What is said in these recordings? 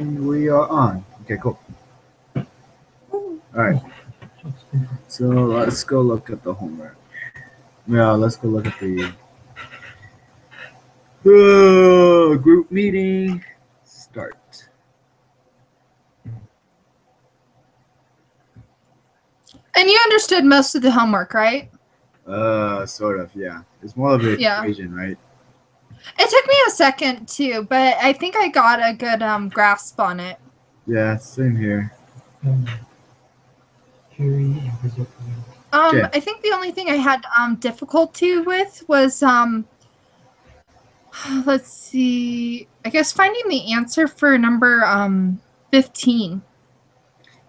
We are on. Okay, cool. Alright, so let's go look at the homework. Yeah, let's go look at the group meeting. Start. And you understood most of the homework, right? Sort of, yeah. It's more of an equation, right? It took me a second too, but I think I got a good grasp on it. Yeah, same here. I think the only thing I had difficulty with was let's see, I guess finding the answer for number 15.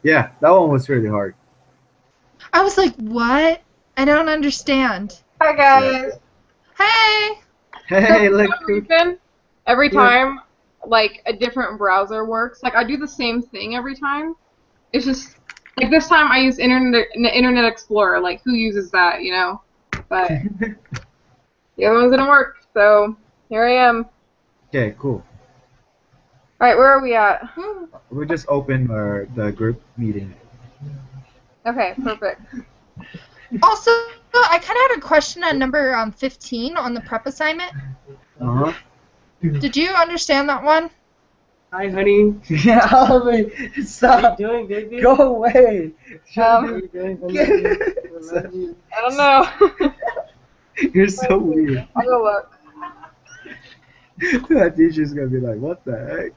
Yeah, that one was really hard. I was like, what? I don't understand. Hi guys. Hey. Hey, so look. For some reason, every time like a different browser works, like I do the same thing every time. It's just like this time I use Internet Explorer. Like who uses that, you know? But the other ones didn't work, so here I am. Okay, cool. Alright, where are we at? We just opened the group meeting. Okay, perfect. Also, I kind of had a question on number 15 on the prep assignment. Uh-huh. Did you understand that one? Hi, honey. Yeah, Alvin, stop. What are you doing, baby? Go away. What are you doing? I don't know. You're so weird. I'll go look. That teacher's gonna be like, what the heck?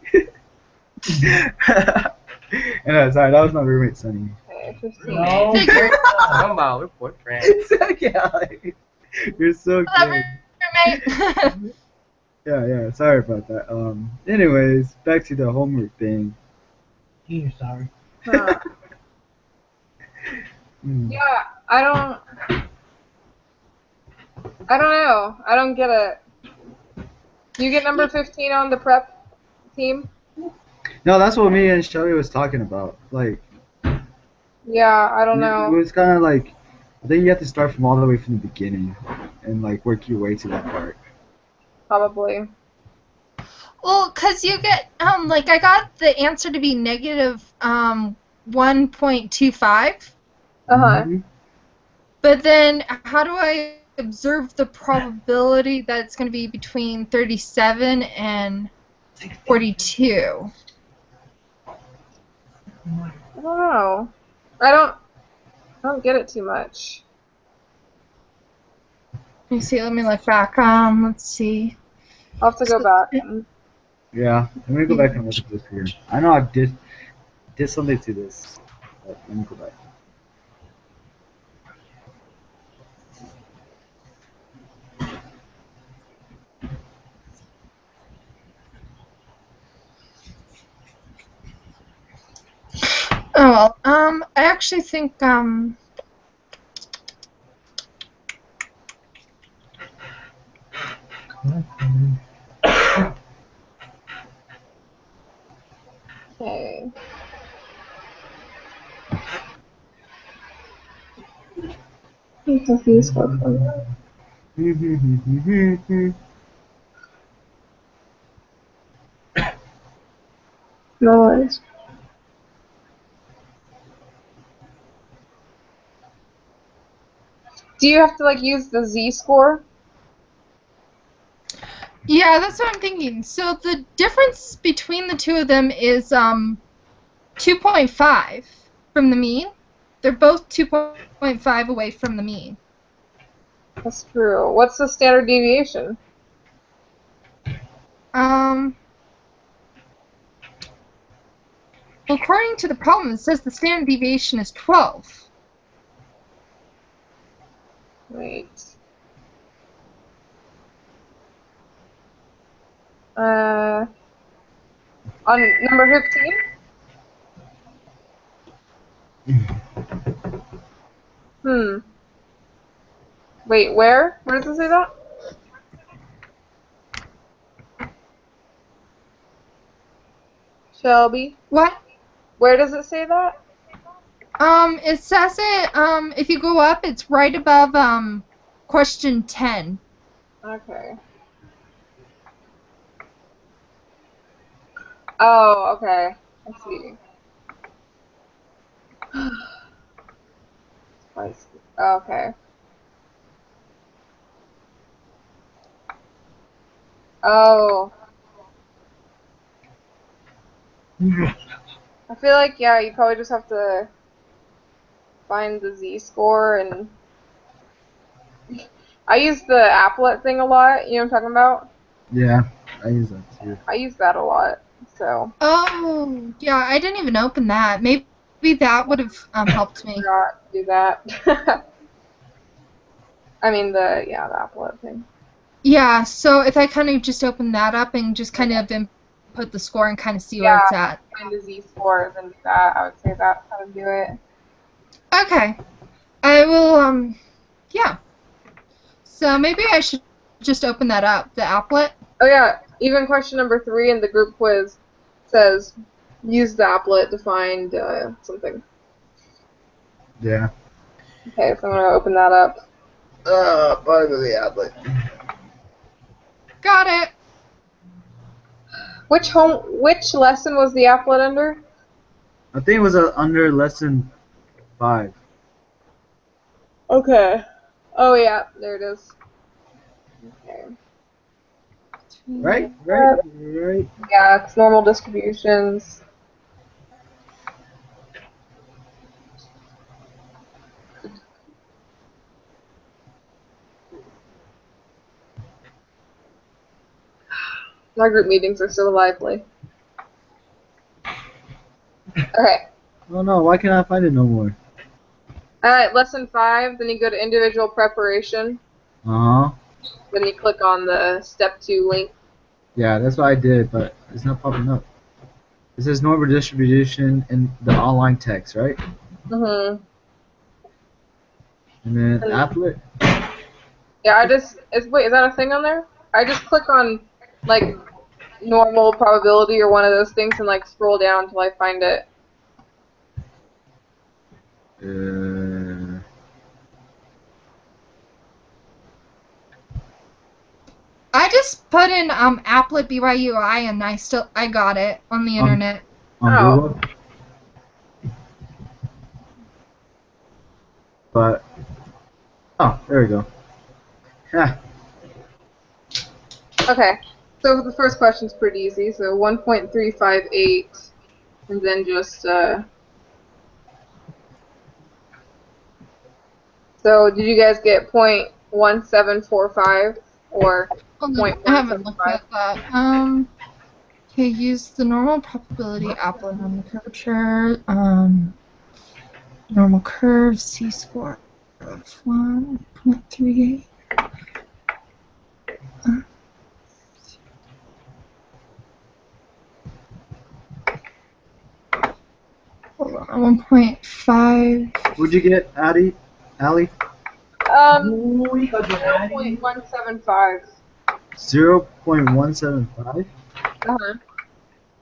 Anyway, sorry, that was my roommate, Sunny. Okay, 15. No. Figured. Come on, we're boyfriends. It's okay, Alex. You're so Whatever, cute. roommate. Yeah, sorry about that. Anyways, back to the homework thing. You're sorry. Huh. Yeah, I don't know. I don't get it. You get number 15 on the prep team? No, that's what me and Shelly was talking about. Like, Yeah, I don't it know. was kind of like, I think you have to start from all the way from the beginning and like work your way to that part. Probably. Well, because you get, like, I got the answer to be negative 1.25. Uh-huh. But then, how do I observe the probability that it's going to be between 37 and 42? I don't know. I don't get it too much. Let me see, let me look back. Let's see. I'll have to go back. Yeah, let me go back and look at this here. I know I did something to this, but let me go back. Oh, well, I actually think, Okay. I'm confused about them. No worries. Do you have to like use the Z-score? yeah, that's what I'm thinking. So the difference between the two of them is 2.5 from the mean. They're both 2.5 away from the mean. That's true. What's the standard deviation? Well, according to the problem, it says the standard deviation is 12. Wait. On number 15? Wait, where? Where does it say that? Shelby? What? Where does it say that? It says it, if you go up, it's right above, question 10. Okay. Oh, okay. I see. Spicy. Okay. Oh, I feel like, yeah, you probably just have to find the Z-score, and I use the applet thing a lot, you know what I'm talking about? Yeah, I use that too. I use that a lot, so Oh, yeah, I didn't even open that. Maybe that would have helped me. forgot to do that. I mean, the applet thing. Yeah, so if I kind of just open that up and just kind of input the score and kind of see where Yeah, it's at. find the Z-scores and do that. I would say that's how to do it. Okay. I will, yeah. So maybe I should just open that up, the applet. Oh yeah, even question number 3 in the group quiz says use the applet to find something. Yeah. Okay, so I'm gonna open that up. Finally, outlet. Got it. Which lesson was the applet under? I think it was under lesson 5. Okay. Oh yeah, there it is. Okay. Right? Yeah, it's normal distributions. My group meetings are so lively. Okay. Oh no, why can't I find it no more? Alright, lesson 5, then you go to individual preparation. Uh-huh. Then you click on the step 2 link. Yeah, that's what I did, but it's not popping up. It says normal distribution in the online text, right? Mm-hmm. And then applet. Yeah, wait, is that a thing on there? I just click on, like, normal probability or one of those things and, like, scroll down until I find it. I just put in applet BYUI and I got it on the internet. On Oh. Google. But oh, there we go. Yeah. Okay, so the first question's pretty easy. So 1.358, and then just So did you guys get 0.1745 or Hold on, I haven't looked 0.175? at that. Okay, use the normal probability applet on the curvature. Normal curve, C-score of 1.38. Hold on, 1.5. What'd you get, Allie? 0.175. 0.175. Uh-huh.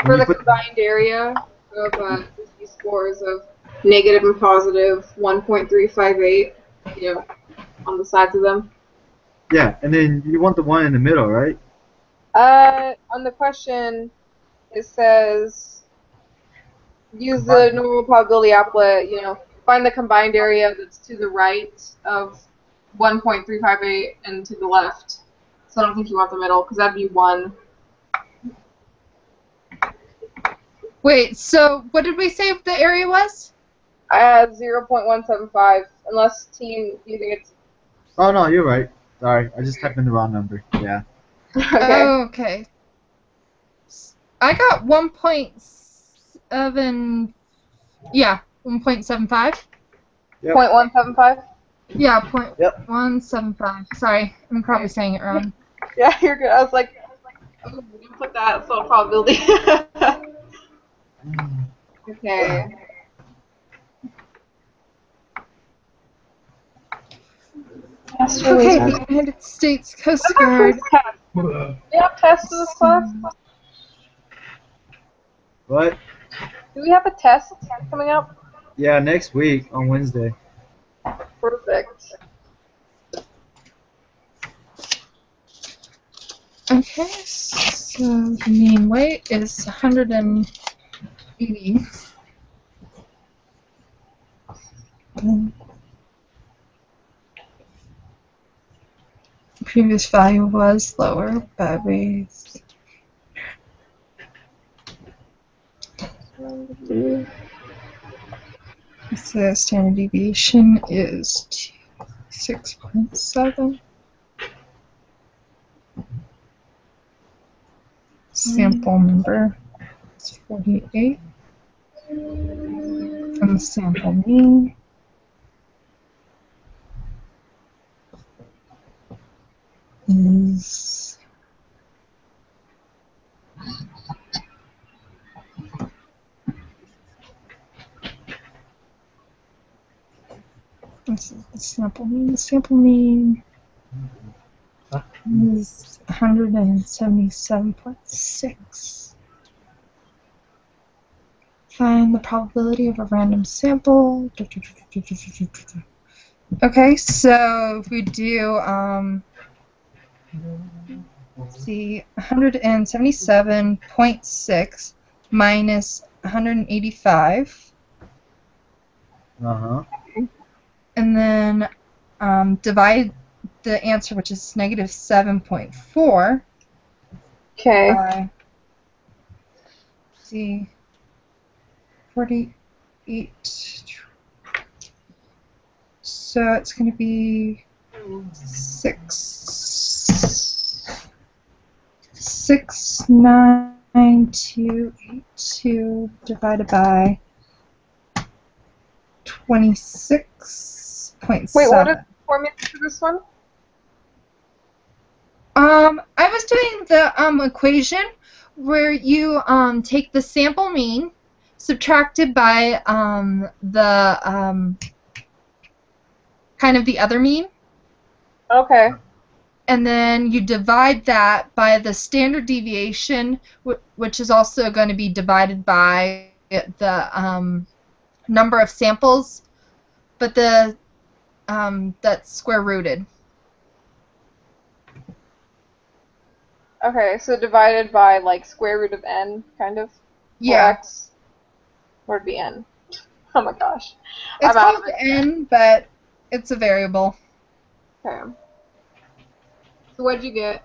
For the combined area of the Z-scores of negative and positive 1.358, you know, on the sides of them. Yeah, and then you want the one in the middle, right? On the question, it says use the normal probability applet, you know, find the combined area that's to the right of 1.358 and to the left. So I don't think you want the middle, because that'd be 1. Wait, so what did we say the area was? 0.175, unless team, you think it's... Oh no, you're right. Sorry, I just typed in the wrong number. Yeah. Okay. Oh, okay. I got 1.7. Yeah, 1.75. Yep. 0.175? Yeah, Yep. 0.175. Sorry, I'm probably saying it wrong. Yeah, you're good. I was like, oh, we didn't put that, so probability. Okay. Okay, the United States Coast Guard. Do we have tests in this class? What? Do we have a test coming up? Yeah, next week on Wednesday. Perfect. Okay, Okay, so the mean weight is 180. The previous value was lower, but we. The standard deviation is 6.7. Sample number is 48. From the sample mean is this is the sample mean. The sample mean is 177.6. Find the probability of a random sample. Okay, so if we do, let's see, 177.6 minus 185. Uh-huh. And then divide the answer, which is negative 7.4. Okay. By, see, 48. So it's going to be 69282 divided by 26.7. Wait, what is the formula for this one? I was doing the equation where you take the sample mean subtracted by the kind of the other mean. Okay. And then you divide that by the standard deviation, which is also going to be divided by the number of samples, but the that's square rooted. Okay, so divided by like square root of n, kind of? Yeah. Or x? Or it'd be n. Oh my gosh. It's I'm out of called it. n, but it's a variable. Okay. So what'd you get?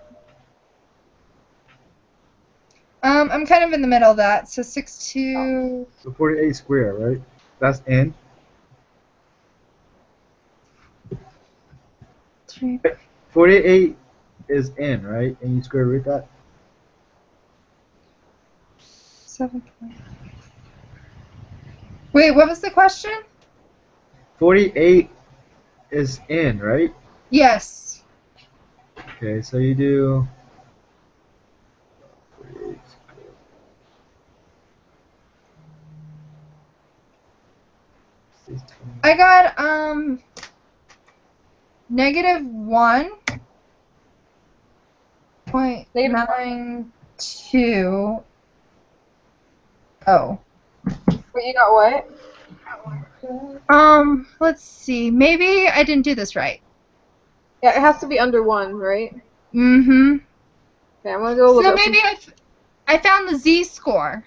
I'm kind of in the middle of that, so 6.2. So 48 square, right? That's n. 3. 48 is n, right? And you square root that? 7. Wait, what was the question? 48 is n, right? Yes. Okay, so you do 48 squared. I got negative 1.92. Oh. Wait, you got what? Let's see. Maybe I didn't do this right. Yeah, it has to be under 1, right? Mm-hmm. Okay, I'm gonna go look So up maybe I found the z-score.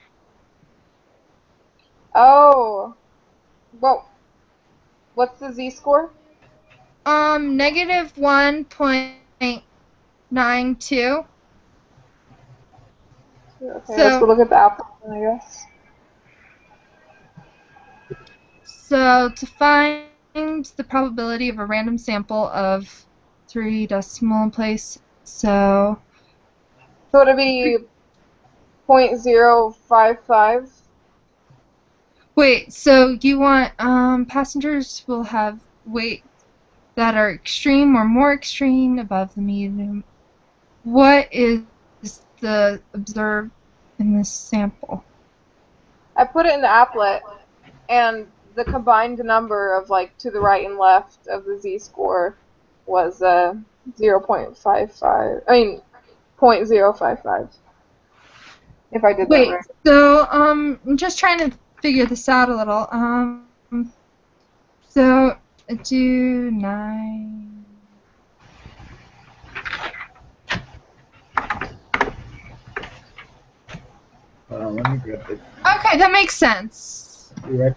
Oh. Well, what's the z-score? Negative 1.92. Okay, let's go look at the apple, I guess. So to find the probability of a random sample of 3 decimal place, so it'd be 0.055. wait, so you want passengers will have weight that are extreme or more extreme above the median. What is the observed in this sample? I put it in the applet, and the combined number of like to the right and left of the z-score was 0.55. I mean 0.055. If I did Wait, that right. so I'm just trying to figure this out a little. So do 9. Let me grab it. Okay, that makes sense. You ready?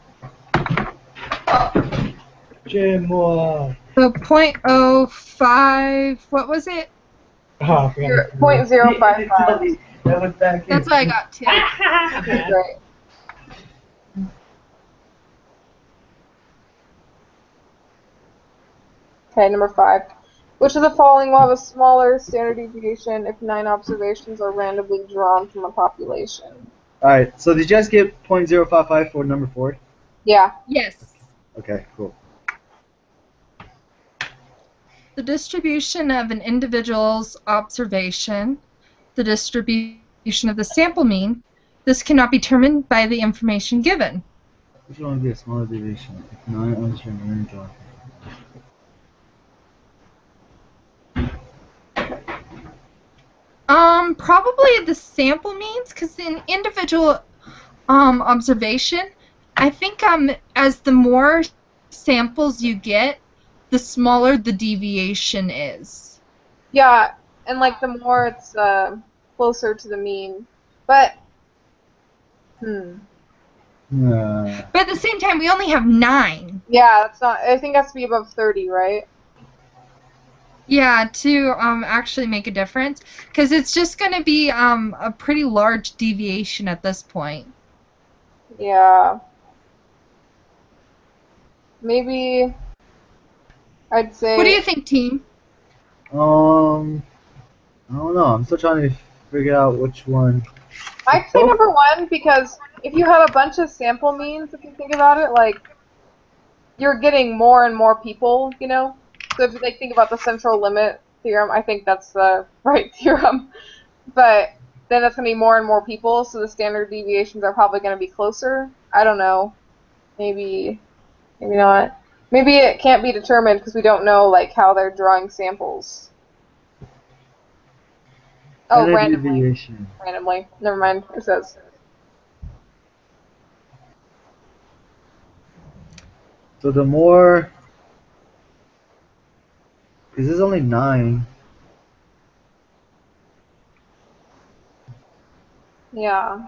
Jim, So 0.05, what was it? oh, I forgot. 0.055. That was back That's what I got too. Okay, great. Okay, number 5. Which of the following will have a smaller standard deviation if 9 observations are randomly drawn from a population? Alright, so did you guys get 0.055 for number 4? Yeah. Yes. Okay, cool. The distribution of an individual's observation, the distribution of the sample mean, this cannot be determined by the information given. Which one would be a smaller deviation? If 9 understand range off. Probably the sample means, because in individual observation, I think as the more samples you get, the smaller the deviation is. Yeah, and like the more it's closer to the mean. But, But at the same time, we only have 9. yeah, that's not, I think it has to be above 30, right? Yeah, to actually make a difference, because it's just going to be a pretty large deviation at this point. Yeah. Maybe I'd say. What do you think, team? I don't know. I'm still trying to figure out which one. I'd say number 1 because if you have a bunch of sample means, if you think about it, like you're getting more and more people, you know. So if you like think about the central limit theorem, I think that's the right theorem. But then that's gonna be more and more people, so the standard deviations are probably gonna be closer. I don't know. Maybe not. Maybe it can't be determined because we don't know like how they're drawing samples. Oh, Standard randomly. deviation. Randomly. Never mind. It says. So the more, because there's only 9. Yeah.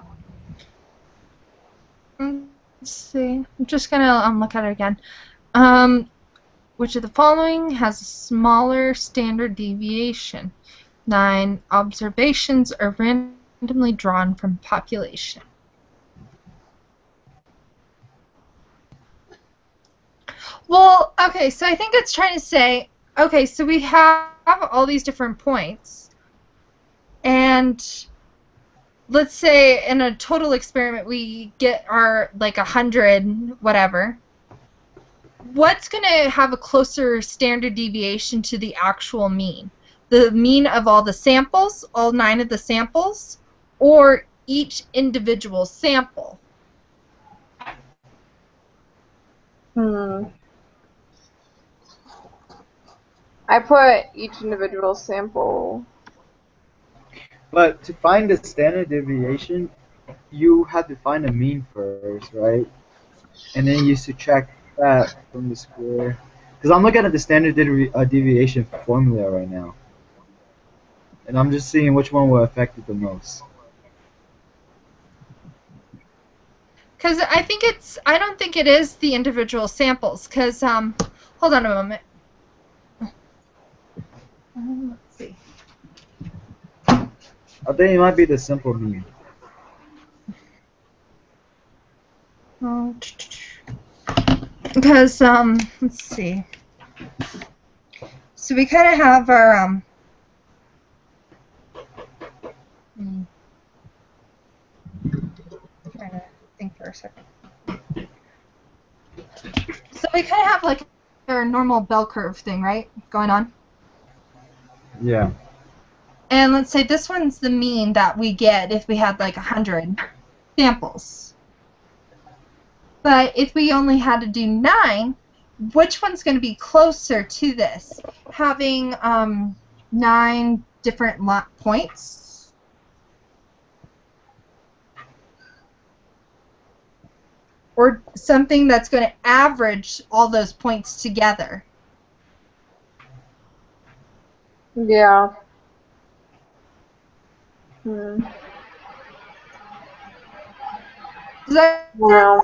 Let's see. I'm just going to look at it again. Which of the following has a smaller standard deviation? 9 observations are randomly drawn from population. Well, okay, so I think it's trying to say, okay, so we have all these different points, and let's say in a total experiment we get our, like, 100 whatever. What's going to have a closer standard deviation to the actual mean? The mean of all the samples, all 9 of the samples, or each individual sample? I put each individual sample. But to find the standard deviation, you have to find a mean first, right? And then you subtract that from the square. Because I'm looking at the standard deviation formula right now. And I'm just seeing which one will affect it the most. Because I don't think it is the individual samples, because, hold on a moment. Let's see. I think it might be the simple mean. Because, let's see. So we kind of have our, trying to think for a second. So we kind of have like our normal bell curve thing, right, going on? Yeah. And let's say this one's the mean that we get if we had like 100 samples. But if we only had to do 9, which one's going to be closer to this? Having 9 different points? Or something that's going to average all those points together? Yeah. Does that Wow.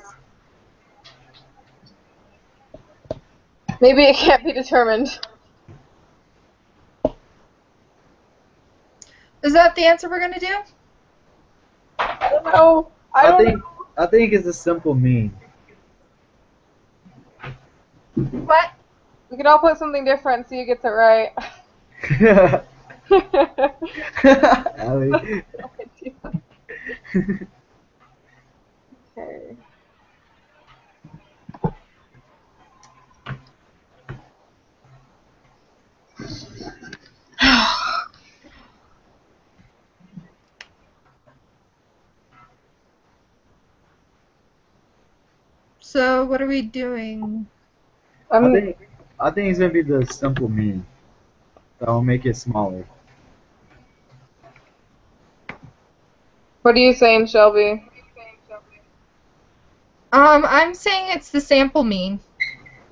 Maybe it can't be determined. is that the answer we're gonna do? I don't know. I think it's a simple mean. What? We could all put something different so you gets it right. Allie. Okay. So what are we doing? I think it's gonna be the simple mean. That will make it smaller. What are you saying, Shelby? I'm saying it's the sample mean.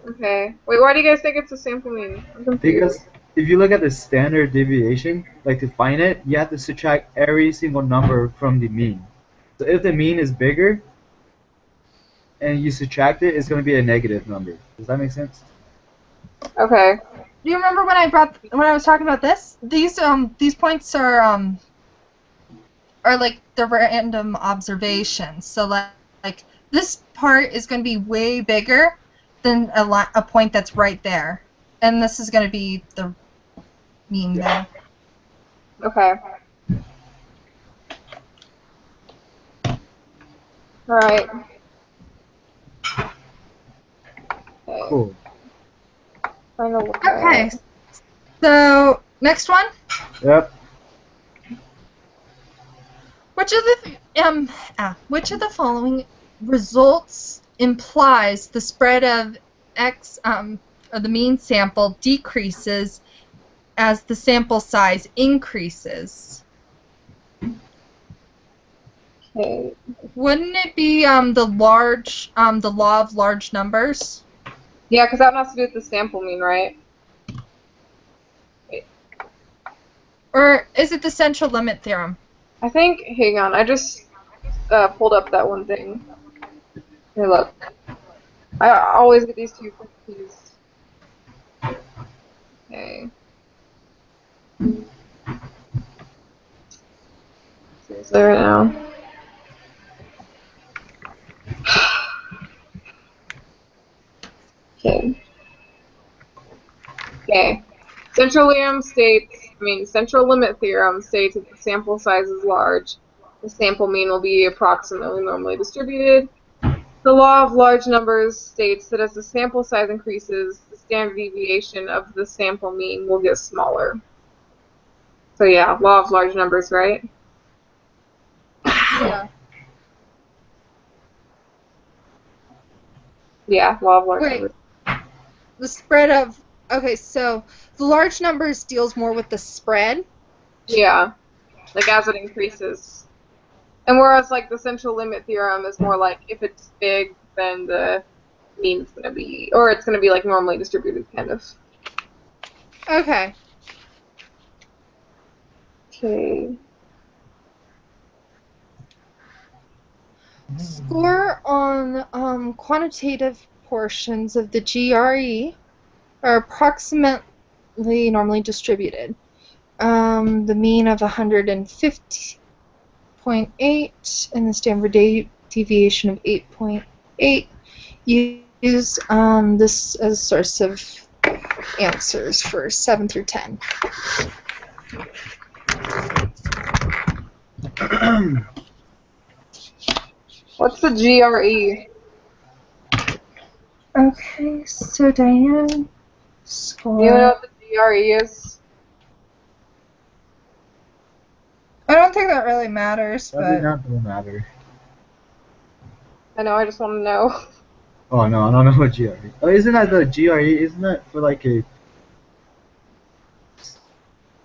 Okay. Wait, why do you guys think it's a sample mean? I'm confused. Because if you look at the standard deviation, like to find it, you have to subtract every single number from the mean. So if the mean is bigger and you subtract it, it's going to be a negative number. Does that make sense? Okay. Do you remember when I was talking about this? These points are like the random observations. So like this part is going to be way bigger than a point that's right there, and this is going to be the mean there. Okay. Alright. Okay. Cool. Trying to look at Okay. it. So next one. Yep. Which of the following results implies the spread of x of the mean sample decreases as the sample size increases? Okay. Wouldn't it be the law of large numbers? Yeah, because that has to do with the sample mean, right? Or is it the central limit theorem? I think, hang on, I just pulled up that one thing. Here, look. I always get these two confused. Okay. Seriously, right now. Okay. Okay. Central limit theorem states that the sample size is large. The sample mean will be approximately normally distributed. The law of large numbers states that as the sample size increases, the standard deviation of the sample mean will get smaller. So yeah, law of large numbers, right? Yeah. Yeah, law of large Wait. numbers. The spread of so the large numbers deals more with the spread. Yeah, like as it increases. And whereas like the central limit theorem is more like if it's big, then the mean is going to be, or it's going to be like normally distributed, kind of. Okay. Okay. Score on quantitative portions of the GRE are approximately normally distributed. The mean of 150.8 and the standard deviation of 8.8. Use this as a source of answers for 7 through 10. What's the GRE? Okay, so Diane, Do you know score. what the GRE is? I don't think that really matters, That did but not really matter. I know, I just want to know. Oh no, I don't know what GRE. Oh, isn't that the GRE? Isn't that for like a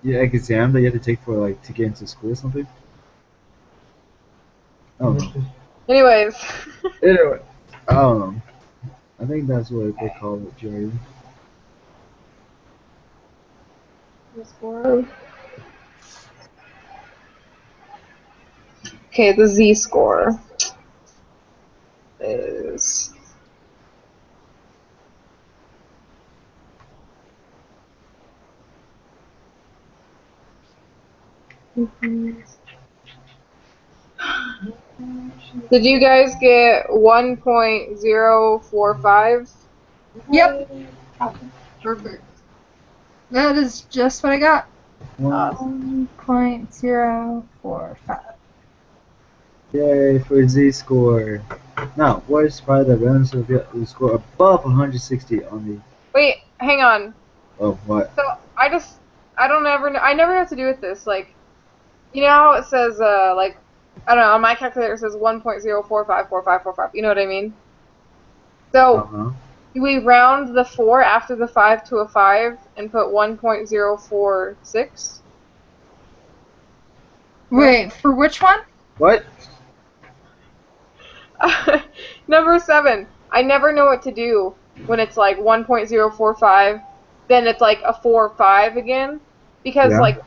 exam that you have to take for like to get into school or something? Oh no. Anyways. Anyway, I don't know. I think that's what they call it, GRE. Okay, the Z score. is. Did you guys get 1.045? Yep, Perfect. that is just what I got. Awesome. 1.045. Yay for Z score. Now, what is probably the random score above 160 on the. Wait, hang on. Oh, what? So I never have to do with this. Like, you know how it says, like, I don't know, on my calculator it says 1.0454545. You know what I mean? So Uh-huh. do we round the 4 after the 5 to a 5 and put 1.046? Wait, for which one? What? Number 7. I never know what to do when it's like 1.045, then it's like a 4-5 again. Because, Yeah. like,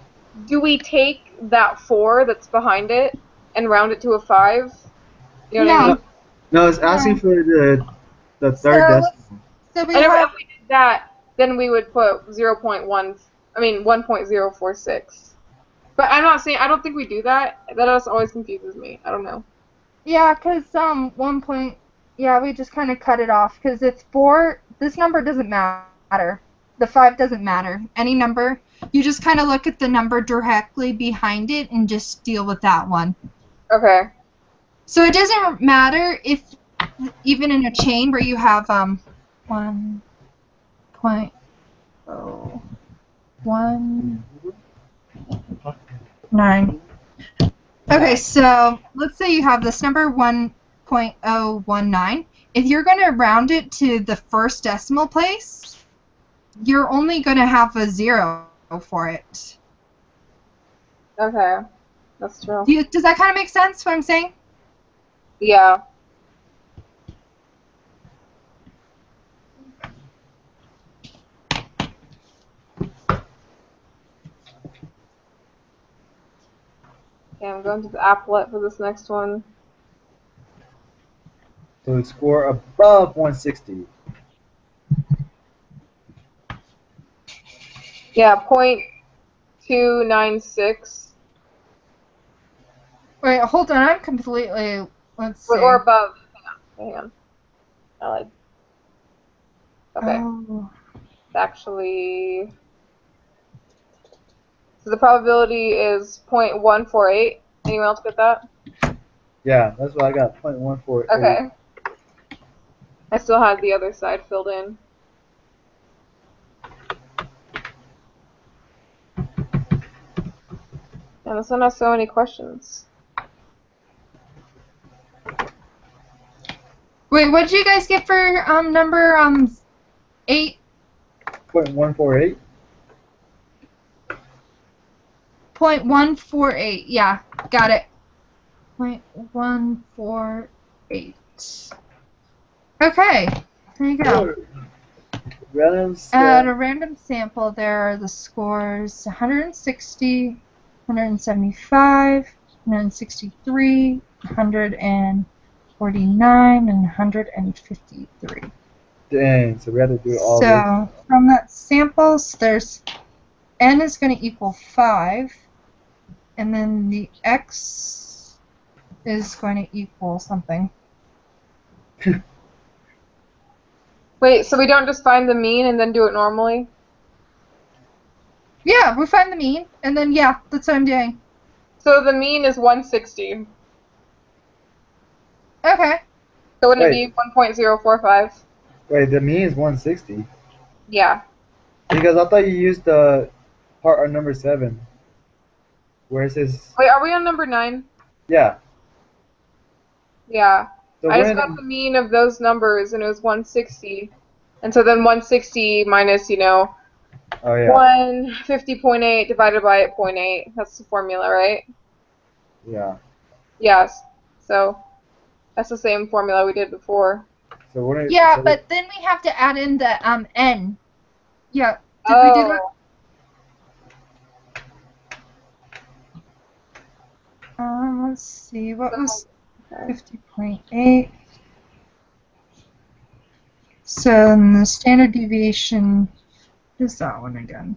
do we take that 4 that's behind it and round it to a 5? You know what I No. mean? No, it's asking for the third So, decimal. so we And have. if we did that, then we would put 1.46. But I'm not saying, I don't think we do that. That just always confuses me. I don't know. Yeah, because 1 point. Yeah, we just kind of cut it off because it's 4. This number doesn't matter. The 5 doesn't matter. Any number. You just kind of look at the number directly behind it and just deal with that one. Okay. So it doesn't matter if, even in a chain where you have 1.019. Okay, so let's say you have this number 1.019. If you're going to round it to the first decimal place, you're only going to have a 0 for it. Okay. That's true. Does that kind of make sense, what I'm saying? Yeah. Okay, I'm going to the applet for this next one. So it's score above 160. Yeah, 0.296. Wait, hold on. I'm completely. Let's see. Or above. Hang on. I lied. Okay. Oh. Actually. So the probability is 0.148. Anyone else get that? Yeah, that's what I got. 0.148. Okay. I still had the other side filled in. And this one has so many questions. Wait, what did you guys get for number 8? 0.148. 0.148. Yeah, got it. 0.148. Okay, there you go. Random At a random sample, there are the scores 160, 175, 163, 149, and 153. Dang, so we had to do all this. So from that sample, there's n is going to equal 5, and then the x is going to equal something. Wait, so we don't just find the mean and then do it normally? Yeah, we find the mean, and then yeah, that's what I'm doing. So the mean is 160. Okay. So wouldn't it be 1.045? Wait, the mean is 160. Yeah. Because I thought you used the part on number 7. Where it says. Wait, are we on number 9? Yeah. Yeah. So I just when got the mean of those numbers and it was 160. And so then 160 minus, oh yeah. 150.8 divided by 0.8. That's the formula, right? Yeah. Yes. So that's the same formula we did before. So when it, Yeah, so but then we have to add in the n. Yeah. Did Oh. we do that? Let's see. What was 50.8? So then the standard deviation is that one again.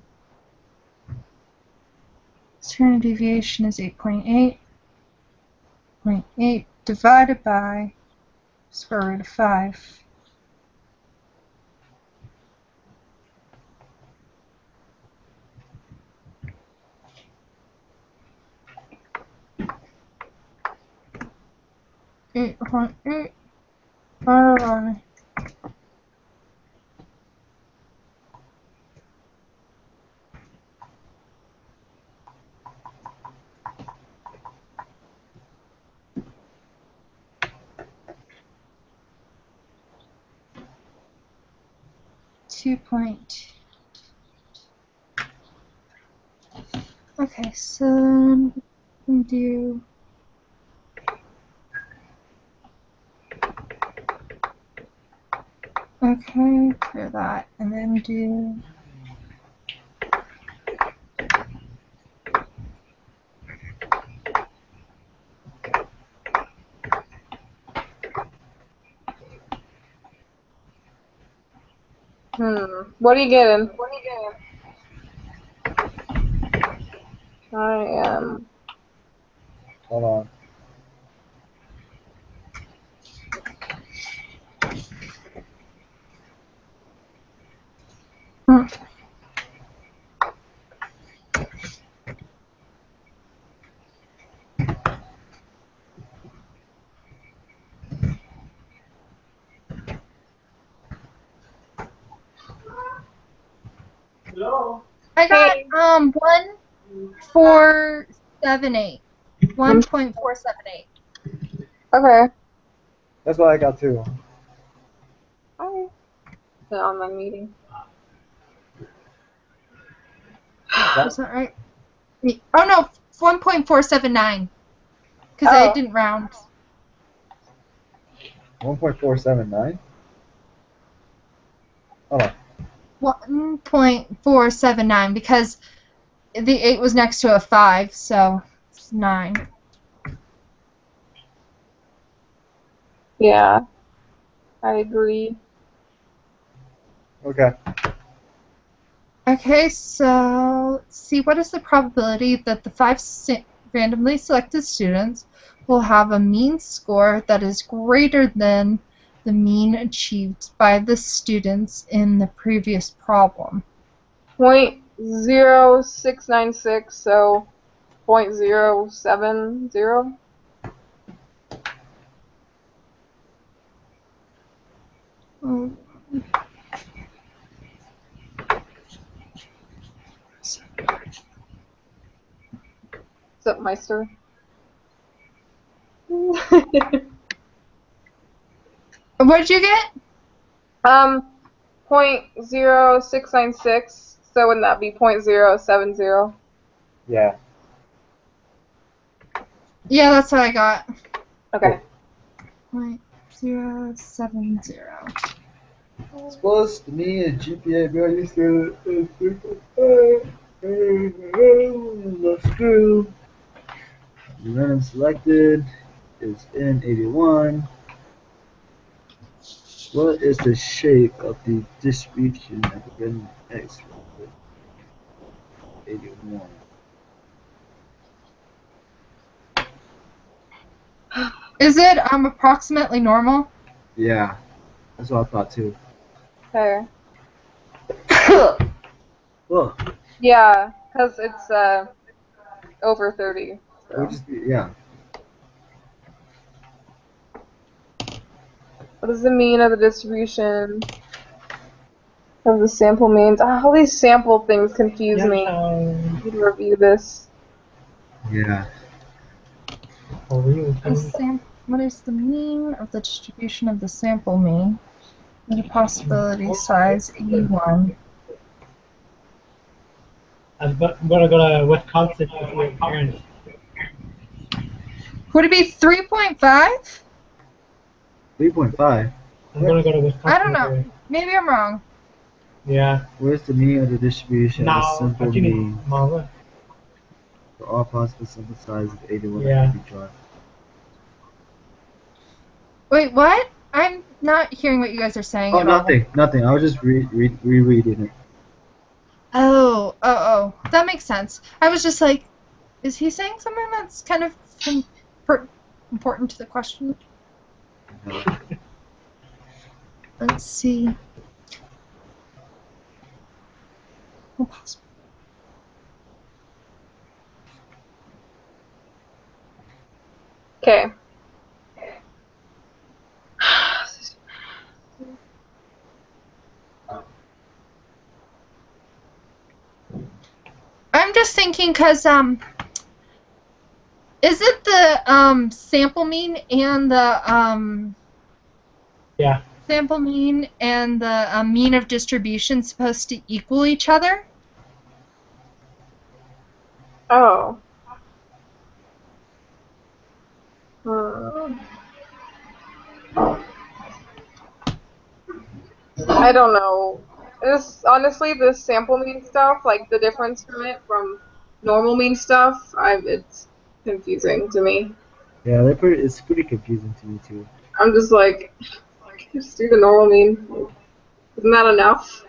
Standard deviation is 8.8. 0.8 divided by square root of 5. Eight point eight. By 2.2. Okay, so we do. Okay, clear that, and then do. What are you getting? I am. Hold on. Hmm. Hello? I got Hey. 1.478. 1.478. Okay. That's what I got too. Hi. The online meeting. Is that right? Oh no, 1.479. Because I Oh. didn't round. 1.479. Hold on. 1.479 because the 8 was next to a 5, so it's 9. Yeah. I agree. Okay. Okay, so let's see, what is the probability that the 5 randomly selected students will have a mean score that is greater than the mean achieved by the students in the previous problem? 0.0696, so 0.070. Mm, What's up, Meister? What did you get? 0.0696, so wouldn't that be 0.070? Yeah. Yeah, that's what I got. Okay. 0.070. Supposed to me a GPA value still is 3.5. That's true. The random selected is N81. What is the shape of the distribution of the random X? 81. Is it approximately normal? Yeah, that's what I thought too. Okay. Well, Yeah, because it's over 30. it would So. just be, yeah. What is the mean of the distribution of the sample means? All these sample things confuse me. I need to review this. Yeah. For you, What is the mean of the distribution of the sample mean? The possibility size 81. I'm gonna go to Wisconsin with your parents. Would it be 3.5? 3.5. I'm gonna go to Wisconsin. I don't with know. you. Maybe I'm wrong. Yeah. Where's the mean of the distribution of the Now, simple actually, mean Mama. for all possible sample sizes of 81 Yeah. that can be drawn? Wait, what? I'm not hearing what you guys are saying Oh, at all. nothing. I was just rereading it. Oh. That makes sense. I was just like, is he saying something that's kind of important to the question? Let's see. Okay. I'm just thinking because is it the sample mean and the Yeah. sample mean and the mean of distribution supposed to equal each other? Oh. Hmm. I don't know. Honestly, this sample mean stuff, like the difference from it from normal mean stuff, it's confusing to me. Yeah, it's pretty confusing to me too. I'm just like, just do the normal mean. Isn't that enough?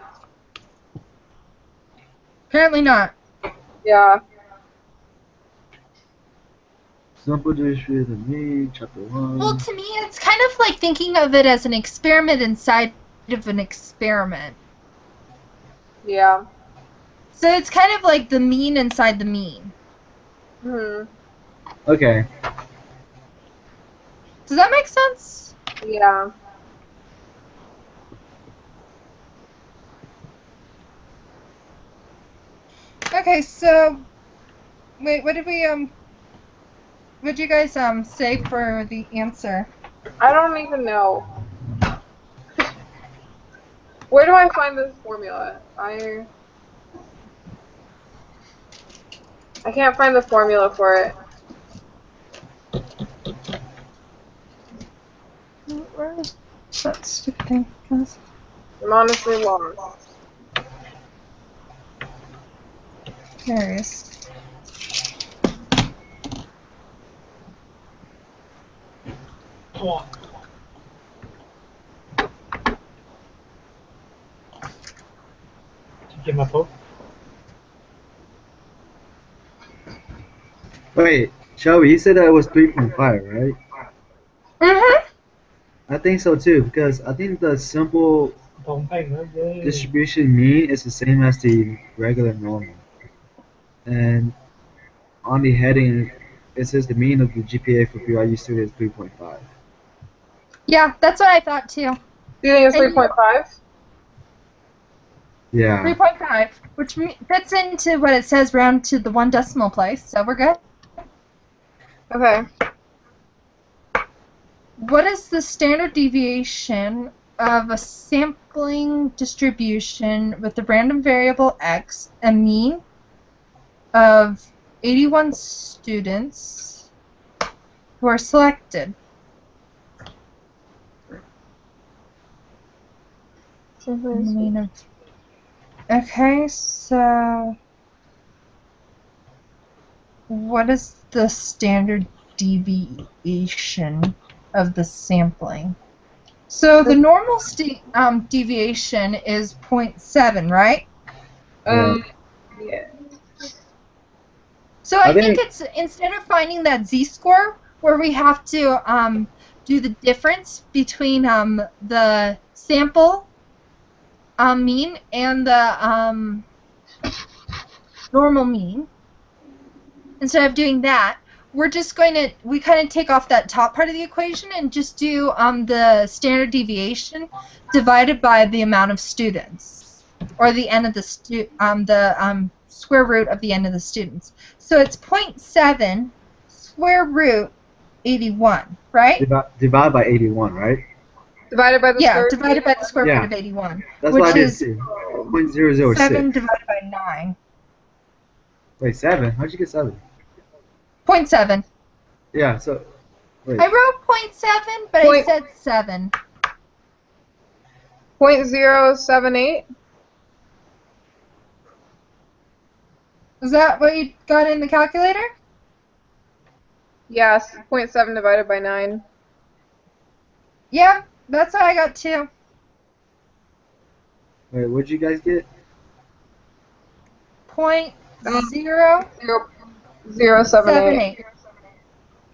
Apparently not. Yeah. Simple distribution of mean, chapter 1. Well, to me, it's kind of like thinking of it as an experiment inside of an experiment. Yeah. So it's kind of like the mean inside the mean. Okay. Does that make sense? Yeah. Okay, so wait, what did you guys say for the answer? I don't even know. Where do I find this formula? I can't find the formula for it. Where is that stupid thing? I'm honestly lost. Curious. Come on. Did you give my vote? Wait, Shelby, you said that it was 3.5, right? Mm-hmm. I think so too, because I think the simple Don't pay, no? Yeah. distribution mean is the same as the regular normal. And on the heading, it says the mean of the GPA for BYU students is 3.5. Yeah, that's what I thought too. Do you think it's And- 3.5? Yeah. 3.5, which fits into what it says round to the 1 decimal place, so we're good. Okay. What is the standard deviation of a sampling distribution with the random variable x, a mean of 81 students who are selected? Mean of... Okay, so what is the standard deviation of the sampling? So the normal deviation is 0.7, right? Yeah. So I think it's, instead of finding that z-score, where we have to do the difference between the sample mean and the normal mean, instead of doing that, we're just going to, we kind of take off that top part of the equation and just do the standard deviation divided by the amount of students, or the n of the square root of the n of the students. So it's 0.7 square root 81, right? Divided by 81, right? Divided by the square root? Divided by the square root of 81. That's which what I did is too. 0.006. 7 divided by 9. Wait, 7? How'd you get 7? 0.7. Yeah, so... Wait. I wrote 0.7, but I said 7. 0.078? Is that what you got in the calculator? Yes, 0.7 divided by 9. Yeah, That's what I got too. Wait, what'd you guys get? 0.078. 0.078.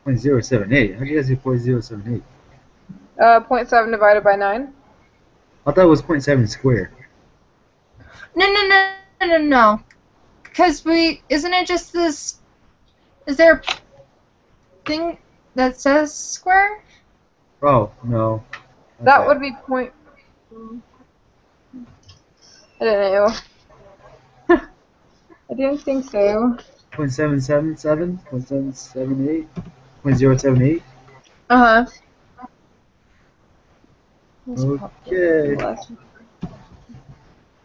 0.078. How'd you guys get 0.078? 0.7 divided by 9. I thought it was 0.7 square. No. Because isn't it just this? Is there a thing that says square? Oh, no. That Okay. would be point. I don't know. I didn't think so. 0.777? 0.778? 0.078? Uh huh. Okay.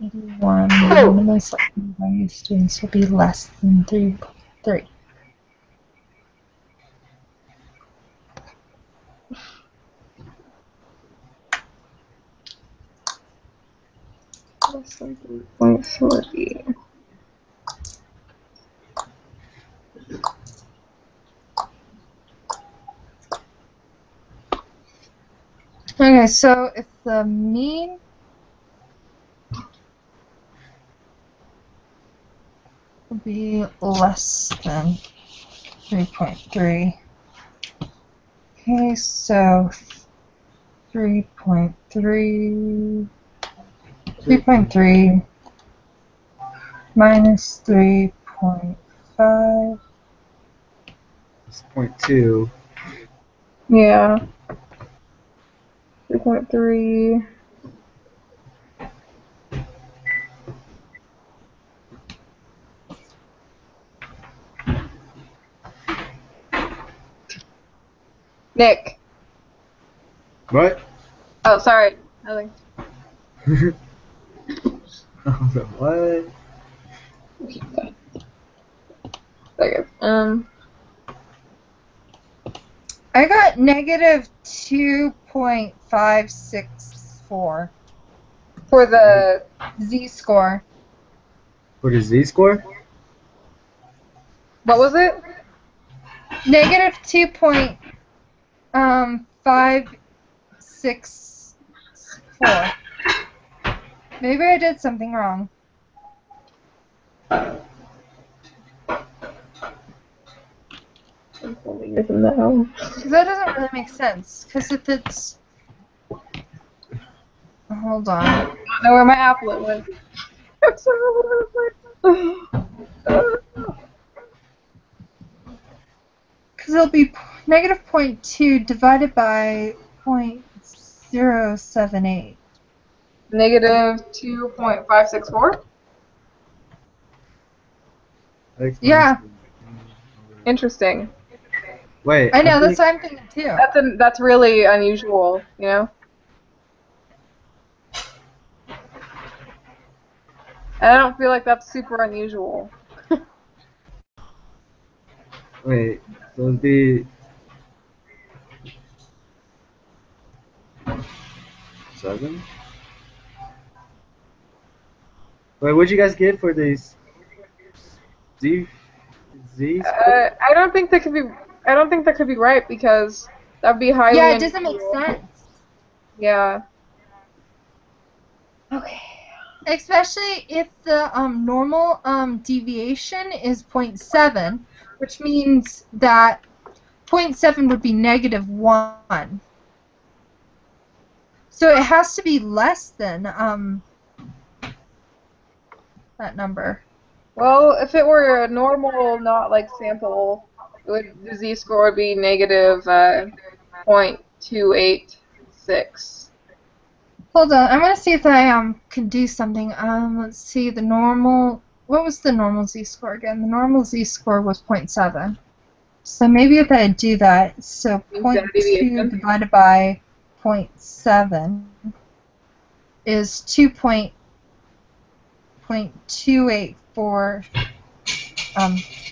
81. Minimally selected by students will be less than 3. Less than 3.3. Okay, so if the mean will be less than 3.3. Okay, so 3.3 minus 3.5. It's 0.2. Yeah. 3.3. Nick. What? Oh, sorry. Nothing. I was like, what? Second. I got negative 2.564 For the z-score. For the z-score? what was it? Negative 2.564. Maybe I did something wrong. No. Because that doesn't really make sense. Because if it's... Hold on. I don't know where my applet went. Because it'll be negative 0.2 divided by 0.078. Negative 2.564. Yeah. Interesting. Wait. I know, that's think- what I'm thinking too. That's really unusual, you know. And I don't feel like that's super unusual. Wait. So it'd be 7? Wait, what'd you guys get for these z score? I don't think that could be. I don't think that could be right because that'd be highly. Yeah, it doesn't make unusual. sense. Yeah. Okay. Especially if the normal deviation is 0.7, which means that 0.7 would be negative 1. So it has to be less than that number. Well, if it were a normal, not like sample, the z-score would be negative 0.286. Hold on, I'm gonna see if I can do something. Let's see the normal. What was the normal z-score again? The normal z-score was 0.7. So maybe if I do that, so Standard 0.2 deviation. divided by 0.7 is 2.284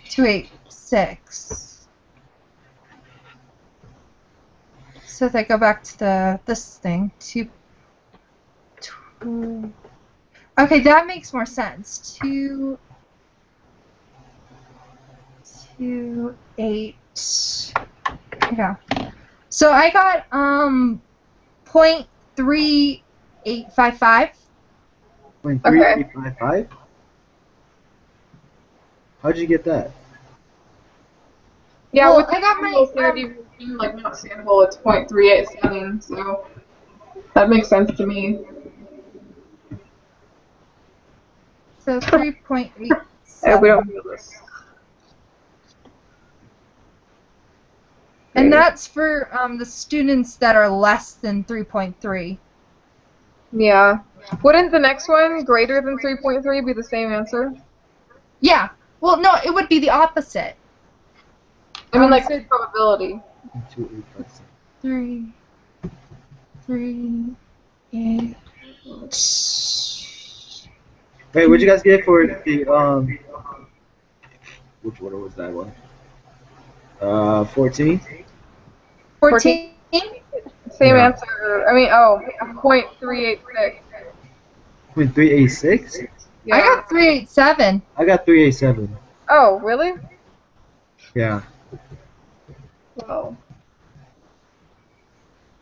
286. So if I go back to this thing, 2. Okay, that makes more sense. 2.28. Yeah. So I got .3855. 0.3855? How'd you get that? Yeah, Well, with I got my, standard deviation, like not sample, it's 0.387, so that makes sense to me. So 3.87. Yeah, we don't do this. And that's for the students that are less than 3.3. Yeah. Wouldn't the next one, greater than 3.3, be the same answer? Yeah. Well, no, it would be the opposite. I mean, like, So probability. 0.2857. 3, 8. Wait, what'd you guys get for the which order was that one? 14? 14? Same Yeah. answer. I mean, 0.386. 0.386? Yeah. I got 387. I got 387. Oh, really? Yeah. Whoa.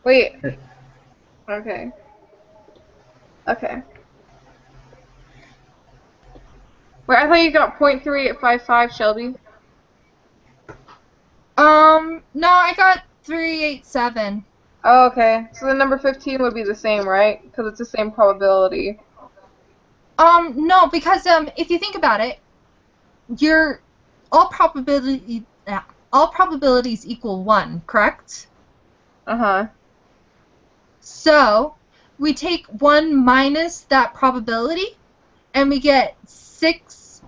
Wait. Okay. Okay. Wait, I thought you got 0.3855, Shelby. No, I got 387. Oh, okay. So the number 15 would be the same, right? Because it's the same probability. No, because if you think about it, all probabilities equal 1, correct? Uh-huh. So we take 1 minus that probability, and we get 6.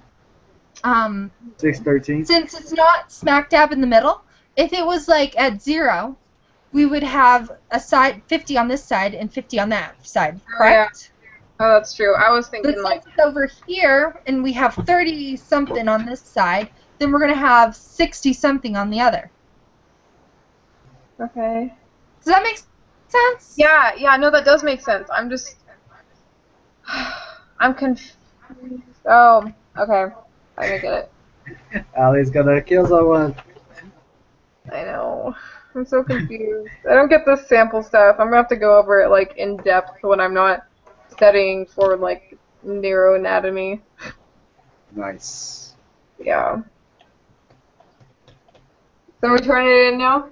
613? Since it's not smack dab in the middle, if it was like at 0, we would have a side 50 on this side and 50 on that side, correct? Oh, that's true. I was But thinking, since like, it's over here and we have 30 something on this side, then we're gonna have 60 something on the other. okay. Does that make sense? Yeah, no, that does make sense. I'm confused. Oh, okay. I get it. Allie's gonna kill someone. I know. I'm so confused. I don't get this sample stuff. I'm gonna have to go over it, like, in depth when I'm not studying for, like, neuroanatomy. Nice. Yeah. So we're turning it in now?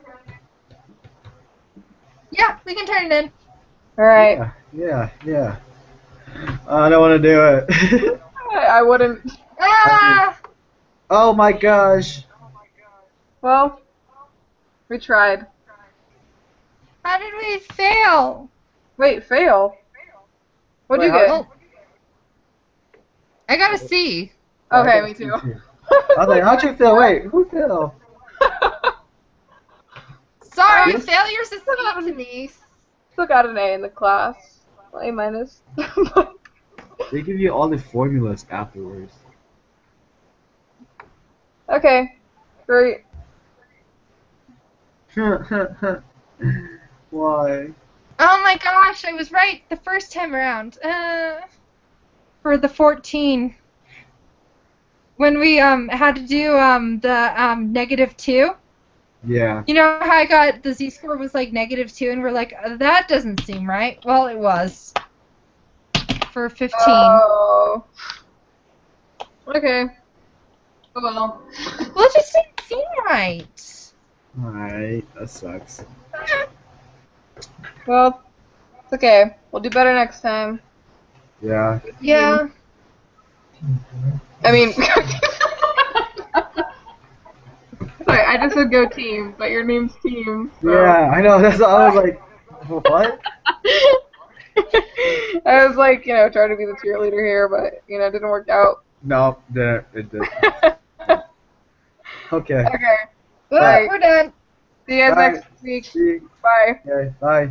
Yeah, we can turn it in. Alright. Yeah. I don't want to do it. I wouldn't. Ah! Oh my gosh. Well, we tried. How did we fail? Wait, fail? What'd you Wait, get? Oh. I got a C. Okay, me too. I was like, how'd you feel? Wait, who fell? Sorry, Yes. failure's a C to me. Still got an A in the class. A minus. They give you all the formulas afterwards. Okay, great. Why? Oh my gosh, I was right the first time around. For the 14. When we had to do the -2. Yeah. You know how I got the z-score was like -2 and we're like, that doesn't seem right. Well, it was. For 15. Oh. Okay. Oh well. Well, it just didn't seem right. Alright, that sucks. Well, it's okay. We'll do better next time. Yeah. Yeah. I mean, sorry, I just said go team, but your name's Team. So. Yeah, I know. That's I was like, what? I was like, trying to be the cheerleader here, but it didn't work out. No, it did. Okay. Okay. Well, Bye. we're done. See you guys Bye. next week. See you. Bye. Okay, bye.